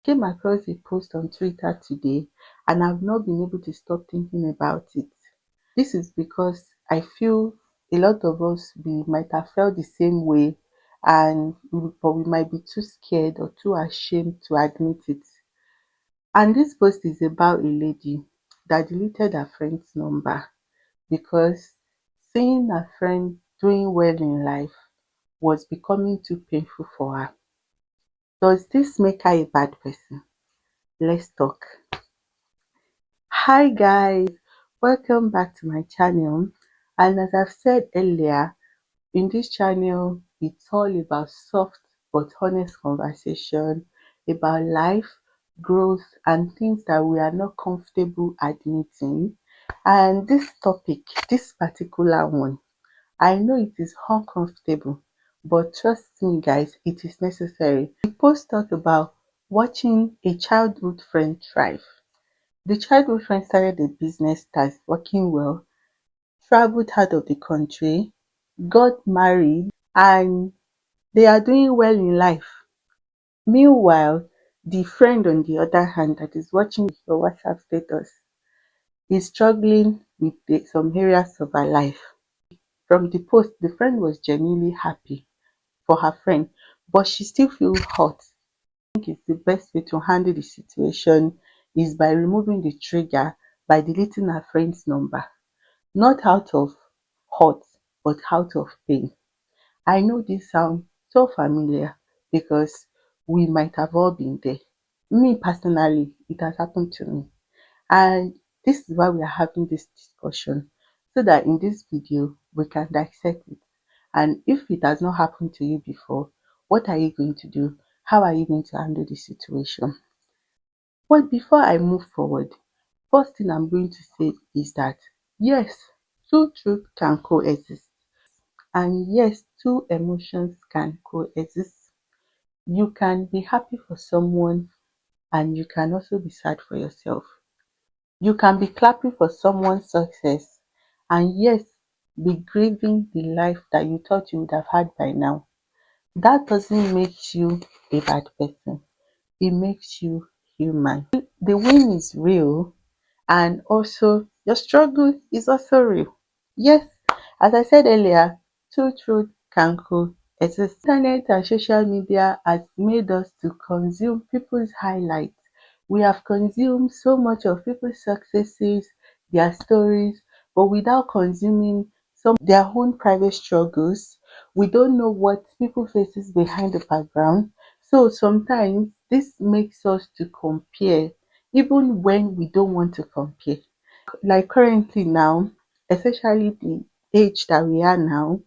Came across a post on Twitter today and I've not been able to stop thinking about it. This is because I feel a lot of us we might have felt the same way but we might be too scared or too ashamed to admit it. And this post is about a lady that deleted her friend's number because seeing her friend doing well in life was becoming too painful for her. Does this make her a bad person? Let's talk. Hi guys, welcome back to my channel. And as I've said earlier, in this channel, it's all about soft but honest conversation about life, growth, and things that we are not comfortable admitting. And this topic, this particular one, I know it is uncomfortable, but trust me, guys, it is necessary. The post talk about watching a childhood friend thrive. The childhood friend started a business that's working well, traveled out of the country, got married, and they are doing well in life. Meanwhile, the friend on the other hand that is watching your WhatsApp status is struggling with some areas of her life. From the post, the friend was genuinely happy for her friend, but she still feels hurt. I think it's the best way to handle the situation is by removing the trigger by deleting her friend's number. Not out of hurt, but out of pain. I know this sounds so familiar because we might have all been there. Me personally, it has happened to me. And this is why we are having this discussion so that in this video we can dissect it. And if it has not happened to you before, what are you going to do? How are you going to handle the situation? But before I move forward, first thing I'm going to say is that yes, two truths can coexist. And yes, two emotions can coexist. You can be happy for someone and you can also be sad for yourself. You can be clapping for someone's success and yes, be grieving the life that you thought you would have had by now. That doesn't make you a bad person. It makes you human. The win is real and also your struggle is also real. Yes, as I said earlier, two truths can coexist. Internet and social media has made us to consume people's highlights. We have consumed so much of people's successes, their stories, but without consuming some their own private struggles. We don't know what people faces behind the background. So sometimes this makes us to compare even when we don't want to compare. Like currently now, especially the age that we are now,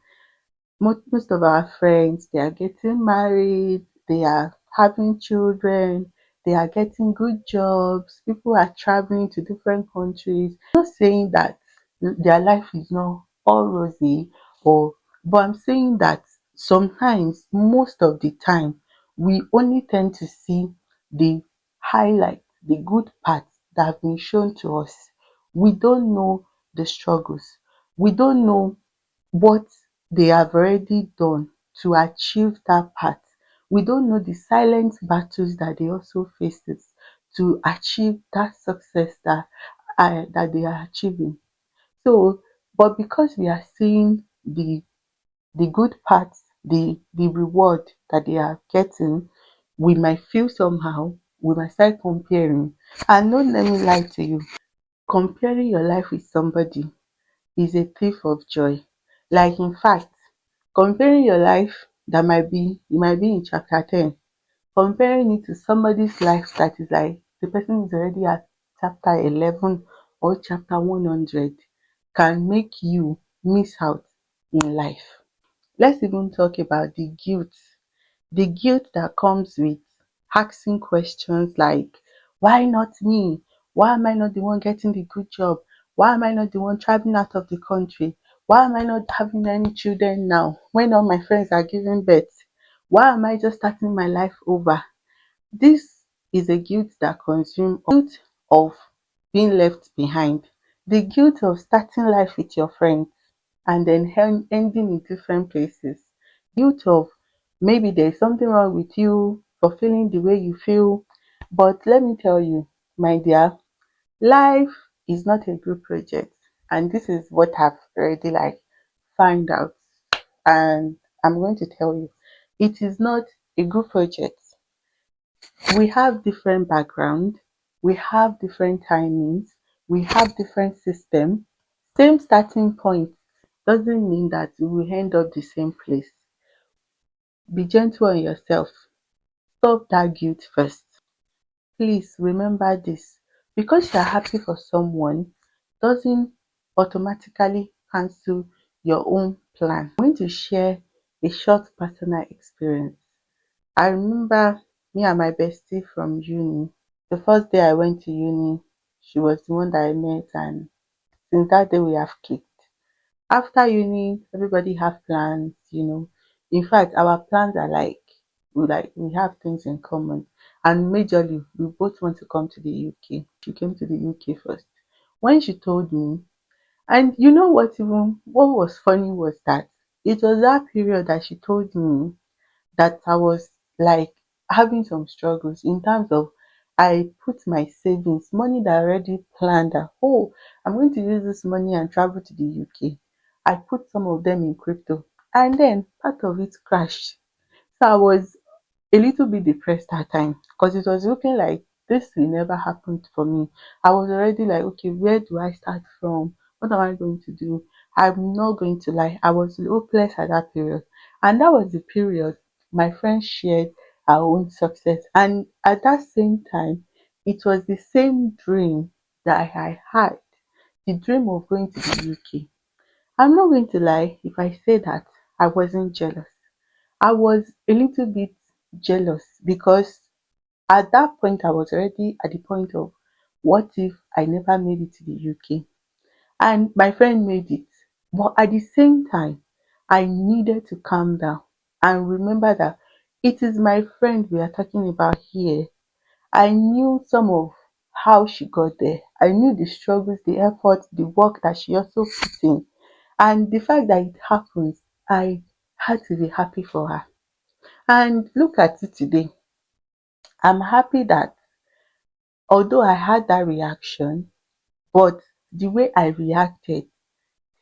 most of our friends they are getting married, they are having children, they are getting good jobs, people are traveling to different countries. I'm not saying that their life is not all rosy or but I'm saying that sometimes most of the time we only tend to see the highlights, the good parts that have been shown to us. We don't know the struggles. We don't know what they have already done to achieve that part. We don't know the silent battles that they also faces to achieve that success that they are achieving. So, but because we are seeing the good parts, the reward that they are getting, we might feel somehow, we might start comparing. And don't let me lie to you, comparing your life with somebody is a thief of joy. Like in fact, comparing your life that might be you might be in chapter 10, comparing it to somebody's life that is like the person is already at chapter 11 or chapter 100 can make you miss out in life. Let's even talk about the guilt that comes with asking questions like, why not me? Why am I not the one getting the good job? Why am I not the one traveling out of the country? Why am I not having any children now when all my friends are giving birth? Why am I just starting my life over? This is a guilt that consumes guilt of being left behind, the guilt of starting life with your friends and then ending in different places, guilt of maybe there's something wrong with you for feeling the way you feel But let me tell you, my dear, life is not a group project. And this is what I've already like found out. And I'm going to tell you, it is not a group project. We have different background, we have different timings, we have different system. Same starting point doesn't mean that we will end up the same place. Be gentle on yourself. Stop that guilt first. Please remember this. Because you're happy for someone doesn't automatically cancel your own plan. I'm going to share a short personal experience. I remember me and my bestie from uni. The first day I went to uni, she was the one that I met, and since that day we have clicked. After uni, everybody have plans. In fact, our plans are like we have things in common. And majorly we both want to come to the UK. She came to the UK first. When she told me, and you know what was funny was that it was that period that she told me that I was like having some struggles in terms of I put my savings, money that I already planned that, oh, I'm going to use this money and travel to the UK. I put some of them in crypto, and then part of it crashed. So I was a little bit depressed that time because it was looking like this will never happen for me. I was already like, okay, where do I start from? What am I going to do? I'm not going to lie, I was hopeless at that period. And that was the period my friend shared her own success. And at that same time, it was the same dream that I had, the dream of going to the UK. I'm not going to lie if I say that I wasn't jealous. I was a little bit jealous because at that point I was already at the point of what if I never made it to the UK? And my friend made it. But at the same time, I needed to calm down and remember that it is my friend we are talking about here. I knew some of how she got there. I knew the struggles, the effort, the work that she also put in. And the fact that it happens, I had to be happy for her. And look at it today. I'm happy that although I had that reaction, but the way I reacted,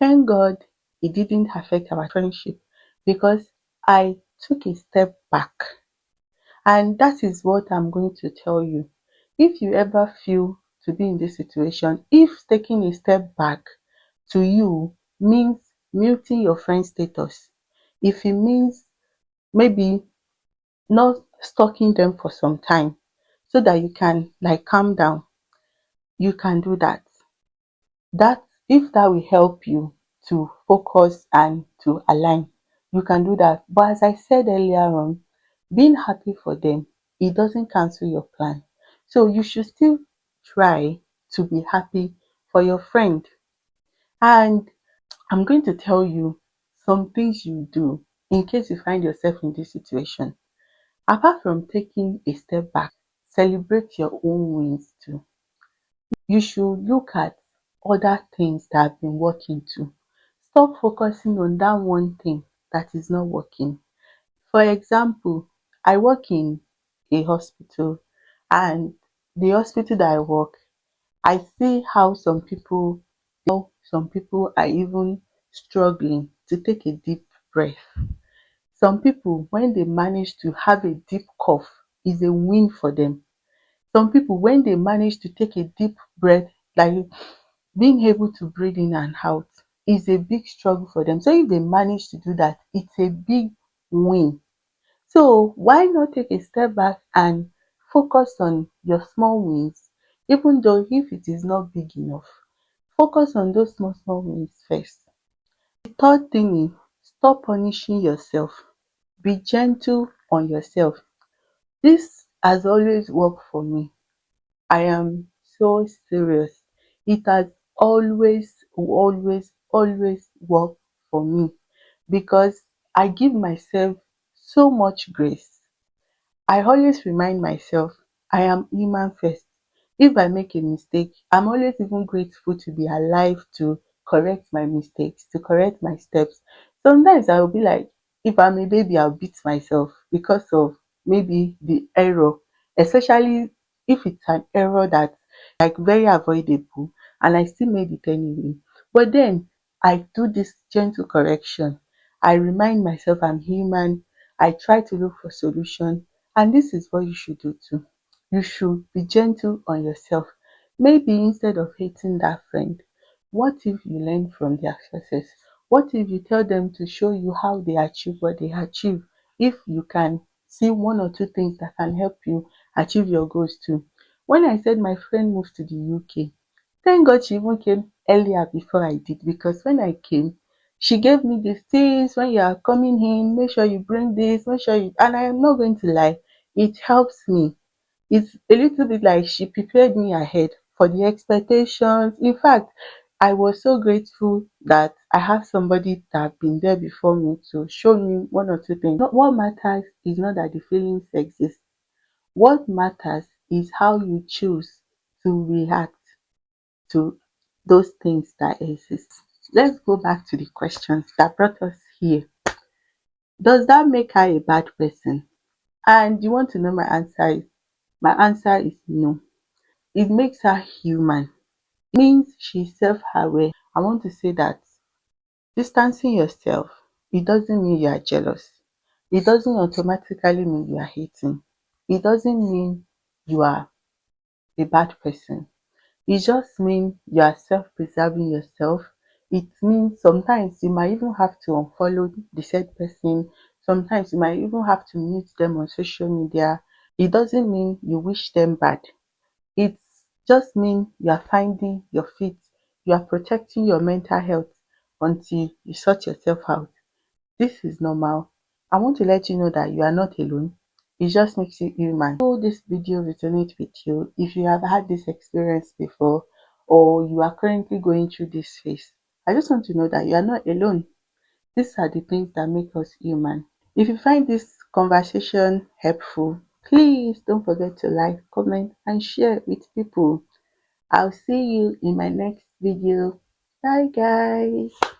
thank God it didn't affect our friendship because I took a step back. And that is what I'm going to tell you. If you ever feel to be in this situation, if taking a step back to you means muting your friend status, if it means maybe not stalking them for some time so that you can like calm down, you can do that. That if that will help you to focus and to align, you can do that. But as I said earlier on, being happy for them, it doesn't cancel your plan. So you should still try to be happy for your friend. And I'm going to tell you some things you do in case you find yourself in this situation. Apart from taking a step back, celebrate your own wins too. You should look at other things that have been working too. Stop focusing on that one thing that is not working. For example, I work in a hospital, and the hospital that I work, I see how some people are even struggling to take a deep breath. Some people, when they manage to have a deep cough, is a win for them. Some people, when they manage to take a deep breath, like being able to breathe in and out, is a big struggle for them. So if they manage to do that, it's a big win. So why not take a step back and focus on your small wins, even though if it is not big enough, focus on those small, small wins first. The third thing is stop punishing yourself. Be gentle on yourself. This has always worked for me. I am so serious. It has always, always, always worked for me because I give myself so much grace. I always remind myself I am human first. If I make a mistake, I'm always even grateful to be alive to correct my mistakes, to correct my steps. Sometimes I will be like, if I'm a baby, I'll beat myself because of maybe the error, especially if it's an error that's like very avoidable and I still made it anyway. But then I do this gentle correction. I remind myself I'm human. I try to look for solution, and this is what you should do too. You should be gentle on yourself. Maybe instead of hating that friend, what if you learn from their success? What if you tell them to show you how they achieve what they achieve? If you can see one or two things that can help you achieve your goals too. When I said my friend moved to the UK, thank God she even came earlier before I did, because when I came, she gave me these things. When you are coming in, make sure you bring this, make sure you, and I am not going to lie, it helps me. It's a little bit like she prepared me ahead for the expectations. In fact, I was so grateful that I have somebody that have been there before me to show me one or two things. What matters is not that the feelings exist. What matters is how you choose to react to those things that exist. Let's go back to the questions that brought us here. Does that make her a bad person? And you want to know my answer is, my answer is no. It makes her human. Means she's self-aware. I want to say that distancing yourself, it doesn't mean you are jealous. It doesn't automatically mean you are hating. It doesn't mean you are a bad person. It just means you are self-preserving yourself. It means sometimes you might even have to unfollow the said person. Sometimes you might even have to mute them on social media. It doesn't mean you wish them bad. It just means you are finding your feet. You are protecting your mental health until you sort yourself out. This is normal. I want to let you know that you are not alone. It just makes you human. So this video resonates with you. If you have had this experience before, or you are currently going through this phase, I just want to know that you are not alone. These are the things that make us human. If you find this conversation helpful, please don't forget to like, comment, and share with people. I'll see you in my next video. Bye guys.